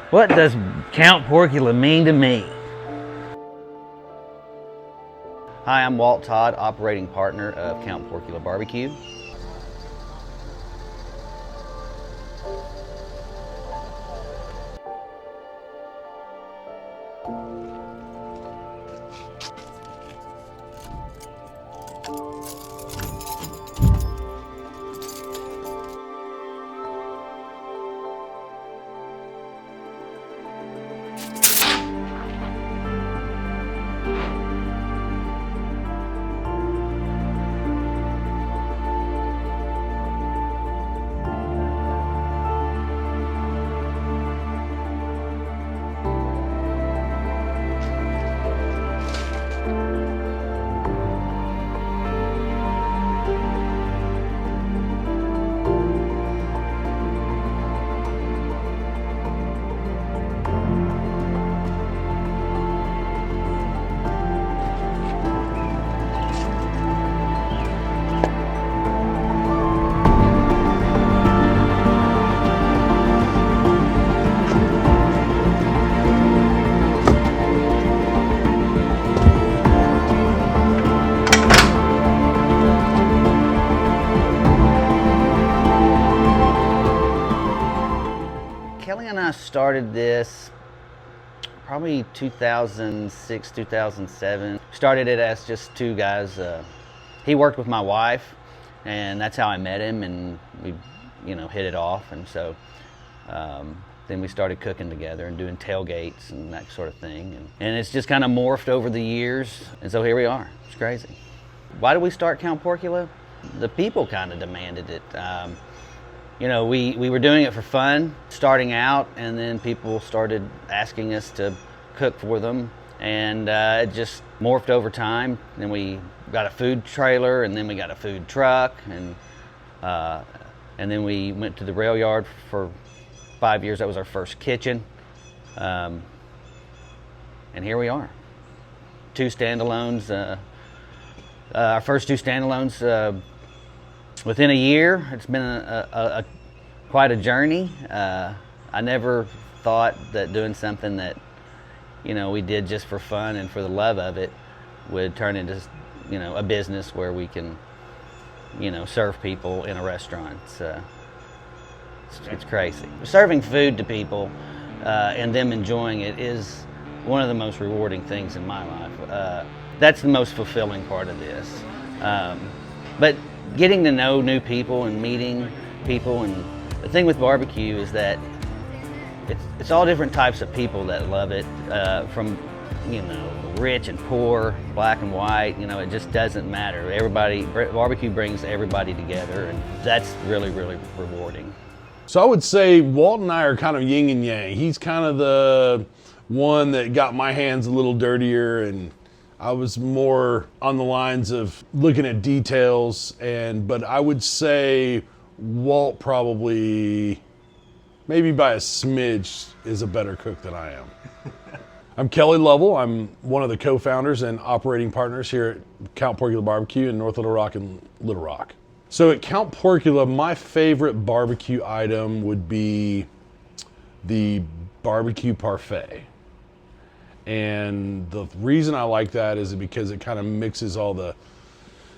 What does Count Porcula mean to me? Hi, I'm Walt Todd, operating partner of Count Porcula Barbecue. Kelly and I started this probably 2006, 2007. Started it as just two guys. He worked with my wife, and that's how I met him, and we, hit it off. And so then we started cooking together and doing tailgates and that sort of thing. And it's just kind of morphed over the years, and so here we are. It's crazy. Why did we start Count Porcula? The people kind of demanded it. We were doing it for fun, starting out, and then people started asking us to cook for them, and it just morphed over time. Then we got a food trailer, and then we got a food truck, and then we went to the rail yard for 5 years. That was our first kitchen, and here we are. Two standalones. Our first two standalones. Within a year. It's been quite a journey. I never thought that doing something that we did just for fun and for the love of it would turn into a business where we can serve people in a restaurant. It's crazy. Serving food to people and them enjoying it is one of the most rewarding things in my life. That's the most fulfilling part of this. But getting to know new people and meeting people, and the thing with barbecue is that it's all different types of people that love it, from rich and poor, black and white. It just doesn't matter. Barbecue brings everybody together, and that's really, really rewarding. So I would say Walt and I are kind of yin and yang. He's kind of the one that got my hands a little dirtier, and I was more on the lines of looking at details, but I would say Walt probably, maybe by a smidge, is a better cook than I am. I'm Kelly Lovell. I'm one of the co-founders and operating partners here at Count Porcula Barbecue in North Little Rock and Little Rock. So at Count Porcula, my favorite barbecue item would be the barbecue parfait. And the reason I like that is because it kind of mixes all the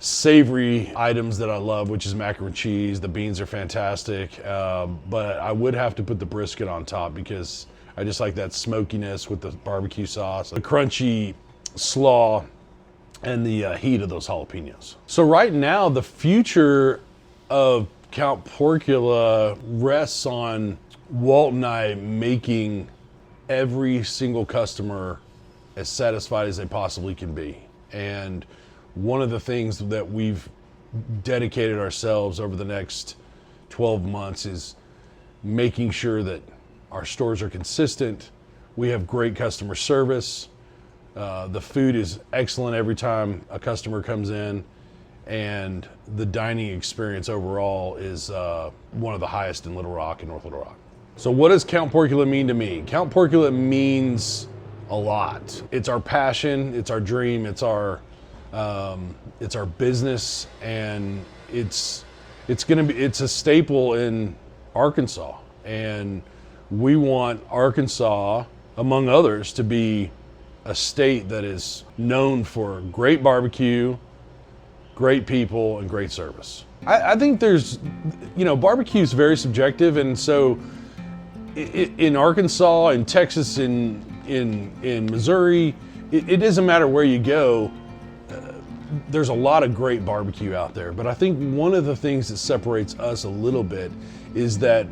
savory items that I love, which is macaroni and cheese. The beans are fantastic, but I would have to put the brisket on top because I just like that smokiness with the barbecue sauce, the crunchy slaw, and the heat of those jalapenos. So right now, the future of Count Porcula rests on Walt and I making every single customer as satisfied as they possibly can be. And one of the things that we've dedicated ourselves over the next 12 months is making sure that our stores are consistent. We have great customer service. The food is excellent every time a customer comes in, and the dining experience overall is one of the highest in Little Rock and North Little Rock. So what does Count Porcula mean to me? Count Porcula means a lot. It's our passion, it's our dream, it's our business, and it's a staple in Arkansas. And we want Arkansas, among others, to be a state that is known for great barbecue, great people, and great service. I think there's, barbecue is very subjective, and so in Arkansas, in Texas, in Missouri, it doesn't matter where you go. There's a lot of great barbecue out there, but I think one of the things that separates us a little bit is that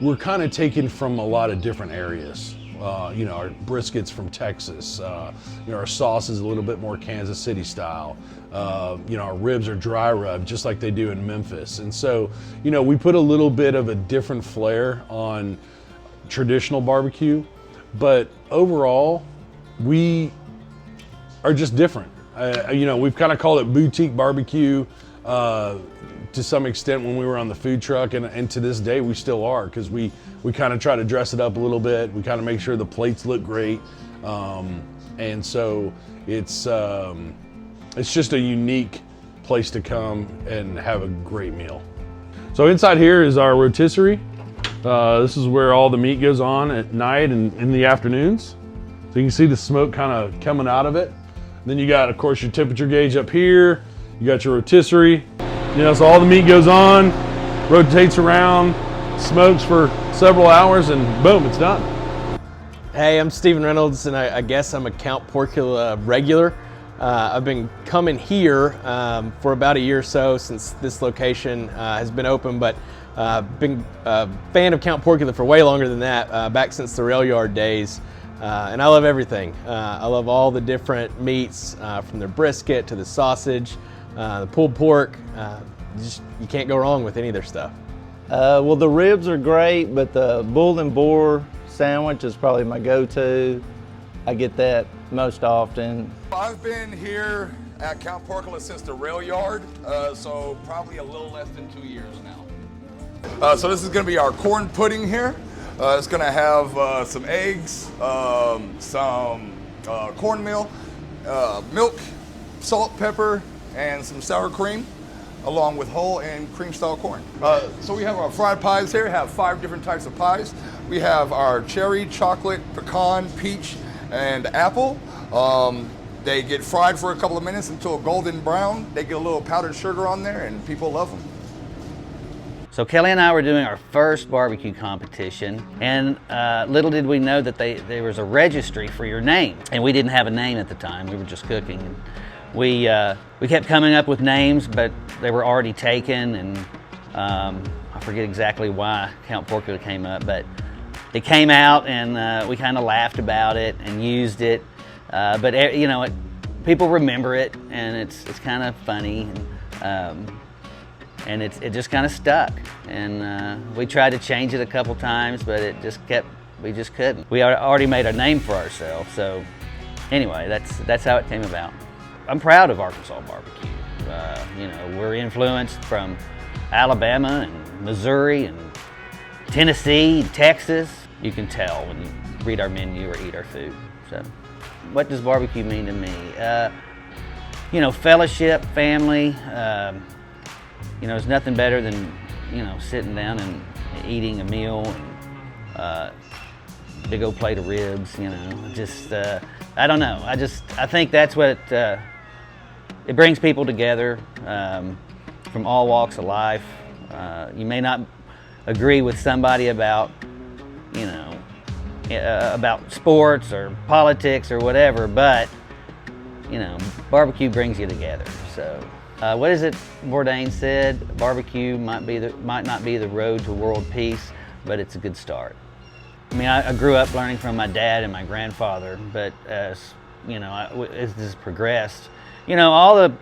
we're kind of taken from a lot of different areas. Our brisket's from Texas. Our sauce is a little bit more Kansas City style. Our ribs are dry rub, just like they do in Memphis. And so, we put a little bit of a different flair on traditional barbecue, but overall, we are just different. We've kind of called it boutique barbecue to some extent when we were on the food truck, and to this day we still are, because we kind of try to dress it up a little bit. We kind of make sure the plates look great, and so it's just a unique place to come and have a great meal. So inside here is our rotisserie. This is where all the meat goes on at night and in the afternoons. So you can see the smoke kind of coming out of it. Then you got, of course, your temperature gauge up here. You got your rotisserie. So all the meat goes on, rotates around, smokes for several hours, and boom, it's done. Hey, I'm Steven Reynolds, and I guess I'm a Count Porcula regular. I've been coming here for about a year or so since this location has been open, but been a fan of Count Porcula for way longer than that, back since the rail yard days. And I love everything. I love all the different meats, from the brisket to the sausage, the pulled pork. You can't go wrong with any of their stuff. Well, the ribs are great, but the bull and boar sandwich is probably my go-to. I get that most often. I've been here at Count Porcula since the rail yard, so probably a little less than 2 years now. So this is going to be our corn pudding here. It's going to have some eggs, some cornmeal, milk, salt, pepper, and some sour cream, along with whole and cream style corn. So we have our fried pies here. We have 5 different types of pies. We have our cherry, chocolate, pecan, peach, and apple. They get fried for a couple of minutes until golden brown. They get a little powdered sugar on there, and people love them. So Kelly and I were doing our first barbecue competition, and little did we know that there was a registry for your name, and we didn't have a name at the time. We were just cooking, and we kept coming up with names, but they were already taken, and I forget exactly why Count Porcula came up, but it came out, and we kind of laughed about it and used it. But people remember it, and it's kind of funny. And it just kind of stuck, and we tried to change it a couple times, but we just couldn't. We already made a name for ourselves, so anyway, that's how it came about. I'm proud of Arkansas barbecue. We're influenced from Alabama and Missouri and Tennessee, Texas. You can tell when you read our menu or eat our food. So what does barbecue mean to me? Fellowship, family. There's nothing better than, sitting down and eating a meal, and big old plate of ribs, I don't know. I think that's what, it brings people together from all walks of life. You may not agree with somebody about, about sports or politics or whatever, but, barbecue brings you together, so. What is it Bourdain said? Barbecue might not be the road to world peace, but it's a good start. I grew up learning from my dad and my grandfather, but as this progressed, all the,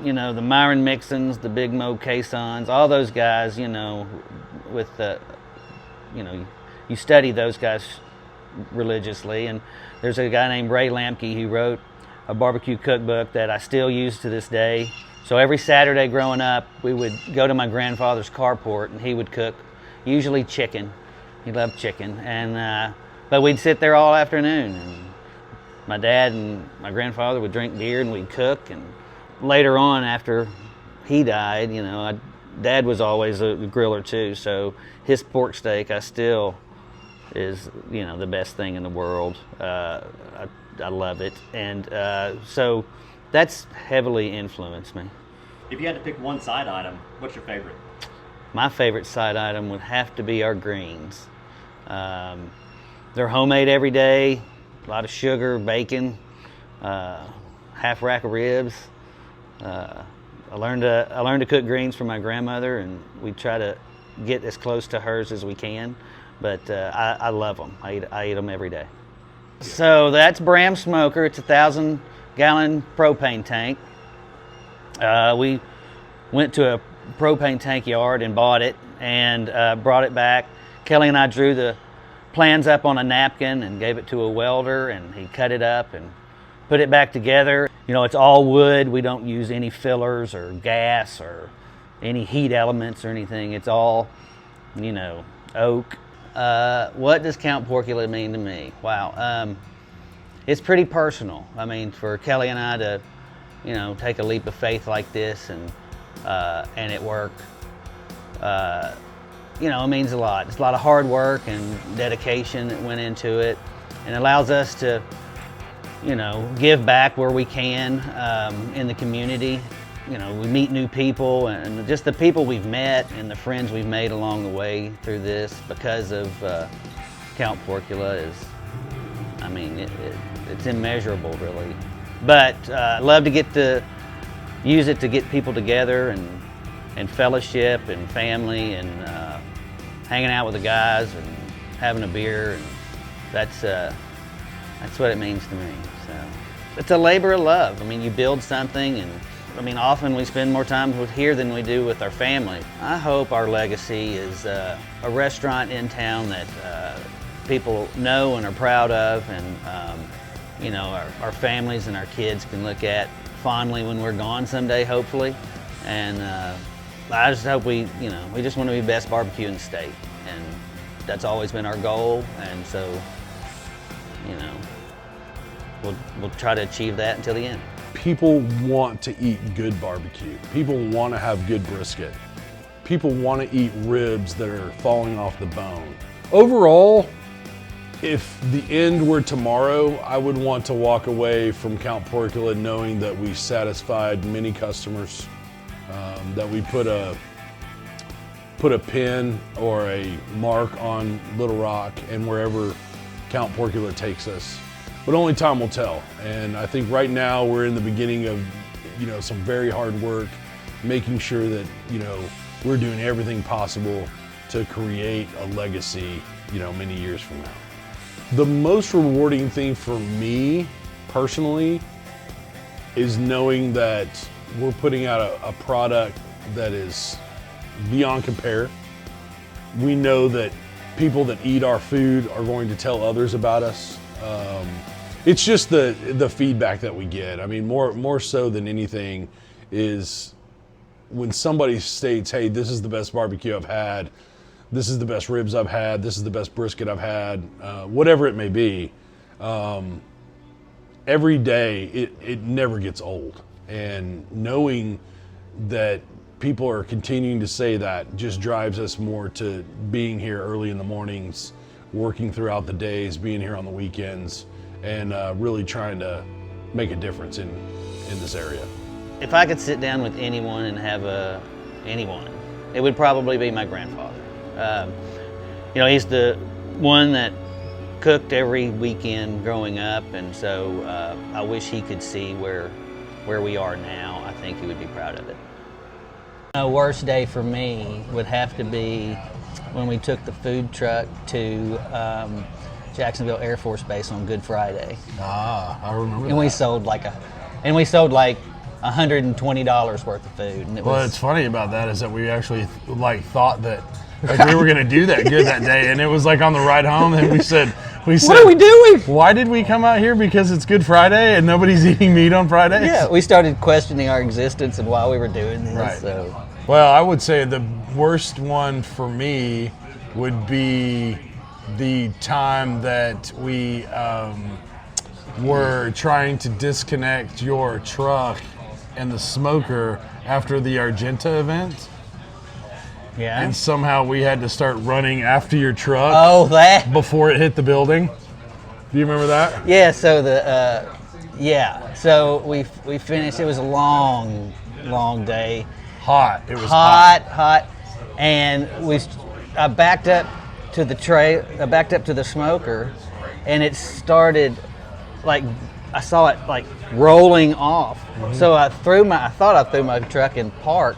the Myron Mixons, the Big Mo Caissons, all those guys, with the, you study those guys religiously, and there's a guy named Ray Lamke who wrote a barbecue cookbook that I still use to this day. So every Saturday growing up, we would go to my grandfather's carport, and he would cook, usually chicken. He loved chicken, and but we'd sit there all afternoon, and my dad and my grandfather would drink beer, and we'd cook. And later on, after he died, Dad was always a griller too, so his pork steak I still is the best thing in the world. I love it, and so that's heavily influenced me. If you had to pick one side item, what's your favorite? My favorite side item would have to be our greens. They're homemade every day, a lot of sugar, bacon, half rack of ribs. I learned to cook greens from my grandmother, and we try to get as close to hers as we can. But I love them. I eat them every day. So that's Bram Smoker. It's a 1,000-gallon propane tank. We went to a propane tank yard and bought it and brought it back. Kelly and I drew the plans up on a napkin and gave it to a welder, and he cut it up and put it back together. It's all wood. We don't use any fillers or gas or any heat elements or anything. It's all, oak. What does Count Porcula mean to me? Wow. It's pretty personal. I mean, for Kelly and I to, take a leap of faith like this and it work, it means a lot. It's a lot of hard work and dedication that went into it, and allows us to, give back where we can in the community. We meet new people, and just the people we've met and the friends we've made along the way through this because of Count Porcula is, it's immeasurable, really. But I love to get to use it to get people together and fellowship and family and hanging out with the guys and having a beer, and that's what it means to me. So it's a labor of love. You build something, and often we spend more time here than we do with our family. I hope our legacy is a restaurant in town that people know and are proud of, and our families and our kids can look at fondly when we're gone someday, hopefully. And I just hope we just want to be the best barbecue in the state, and that's always been our goal. And so, we'll try to achieve that until the end. People want to eat good barbecue. People want to have good brisket. People want to eat ribs that are falling off the bone. Overall, if the end were tomorrow, I would want to walk away from Count Porcula knowing that we satisfied many customers, that we put a pin or a mark on Little Rock and wherever Count Porcula takes us. But only time will tell. And I think right now we're in the beginning of, some very hard work, making sure that, we're doing everything possible to create a legacy, many years from now. The most rewarding thing for me personally is knowing that we're putting out a product that is beyond compare. We know that people that eat our food are going to tell others about us. It's just the feedback that we get. More so than anything is when somebody states, hey, this is the best barbecue I've had, this is the best ribs I've had, this is the best brisket I've had, whatever it may be. Every day, it never gets old. And knowing that people are continuing to say that just drives us more to being here early in the mornings, working throughout the days, being here on the weekends, and really trying to make a difference in this area. If I could sit down with anyone and have anyone, it would probably be my grandfather. He's the one that cooked every weekend growing up, and so I wish he could see where we are now. I think he would be proud of it. The worst day for me would have to be when we took the food truck to Jacksonville Air Force Base on Good Friday. I remember and that. we sold like $120 worth of food. And What's funny about that is that we actually thought that we were gonna do that good that day, and it was on the ride home, and we said, what are we doing? Why did we come out here? Because it's Good Friday and nobody's eating meat on Fridays? Yeah, we started questioning our existence and why we were doing this. Right. So. Well, I would say the worst one for me would be the time that we were trying to disconnect your truck and the smoker after the Argenta event. Yeah. And somehow we had to start running after your truck Oh, that. before it hit the building. Do you remember that? Yeah. So So we finished. It was a long day. Hot. It was Hot. And I backed up to the I backed up to the smoker, and it started like I saw it like rolling off. Mm-hmm. So I thought I threw my truck in park,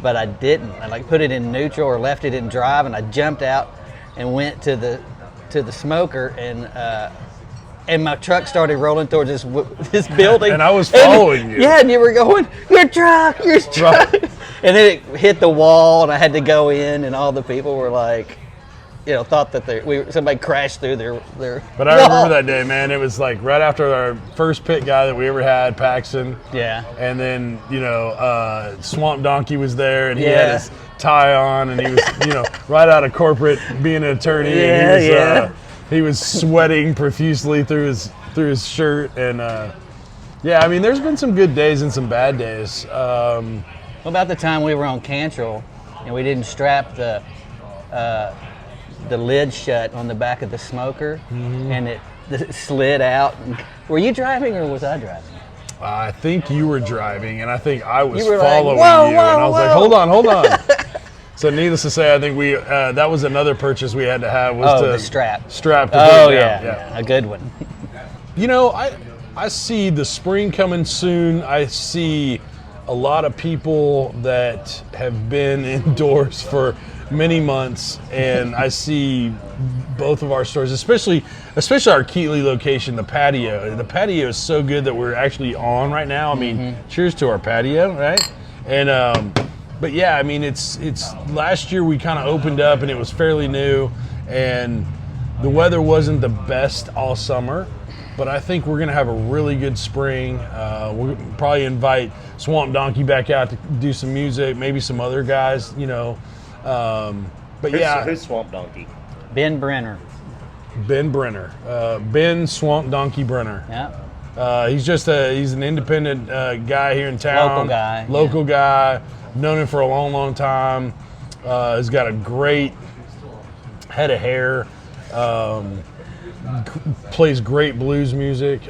but I didn't. I like put it in neutral or left it in drive, and I jumped out and went to the smoker, and my truck started rolling towards this building. And I was following you. Yeah, and you were going, your truck. Right. And then it hit the wall, and I had to go in, and all the people were like, thought that somebody crashed through their But I wall. remember that day, man. It was like right after our first pit guy that we ever had, Paxton. Yeah. And then, Swamp Donkey was there, and he Yeah. had his tie on, and he was, right out of corporate being an attorney. Yeah, and yeah. He was sweating profusely through his shirt. And, I mean, there's been some good days and some bad days. What about the time we were on Cantrell and we didn't strap the lid shut on the back of the smoker, and it slid out? Were you driving or was I driving? I think you were driving, and I think I was You were like, following "Whoa, you. whoa, And I was like, whoa." hold on. So needless to say, I think we that was another purchase we had to have was Oh, to the strap. Strap to Oh put it yeah, down. a good one. I see the spring coming soon. I see a lot of people that have been indoors for many months, and I see both of our stores, especially our Keatley location, the patio. The patio is so good that we're actually on right now. I mean, cheers to our patio, right? And but yeah, I mean, it's last year we kind of opened up and it was fairly new, and the weather wasn't the best all summer. But I think we're going to have a really good spring. We'll probably invite Swamp Donkey back out to do some music, maybe some other guys, But Who's Swamp Donkey? Ben Brenner. Ben Brenner. Ben Swamp Donkey Brenner. Yeah. He's an independent guy here in town. Local guy. Known him for a long, long time. He's got a great head of hair. Plays great blues music.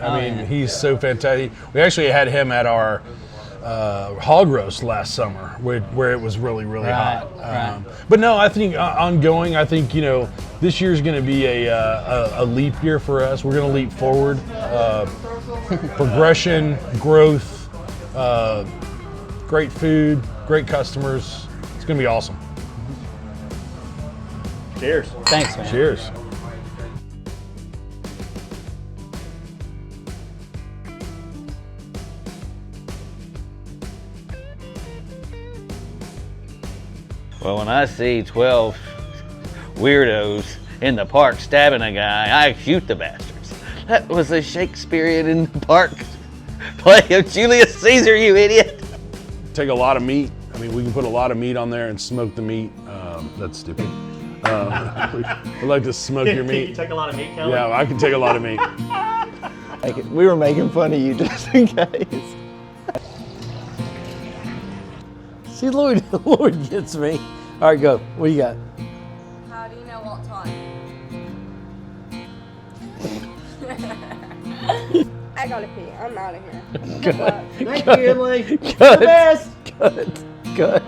He's so fantastic. We actually had him at our hog roast last summer, where it was really, really hot. Right. But no, I think ongoing. I think this year's going to be a leap year for us. We're going to leap forward, progression, growth, great food, great customers. It's going to be awesome. Cheers. Thanks, man. Cheers. Well, when I see 12 weirdos in the park stabbing a guy, I shoot the bastards. That was a Shakespearean in the park play of Julius Caesar, you idiot. Take a lot of meat. I mean, we can put a lot of meat on there and smoke the meat. That's stupid. We like to smoke your Can you meat. take a lot of meat, Kelly? Yeah, I can take a lot of meat. We were making fun of you just in case. See, Lloyd gets me. All right, go. What do you got? How do you know what time? I gotta pee. I'm out of here. Good. Good luck. Thank you, Emily. Good. The best. Good.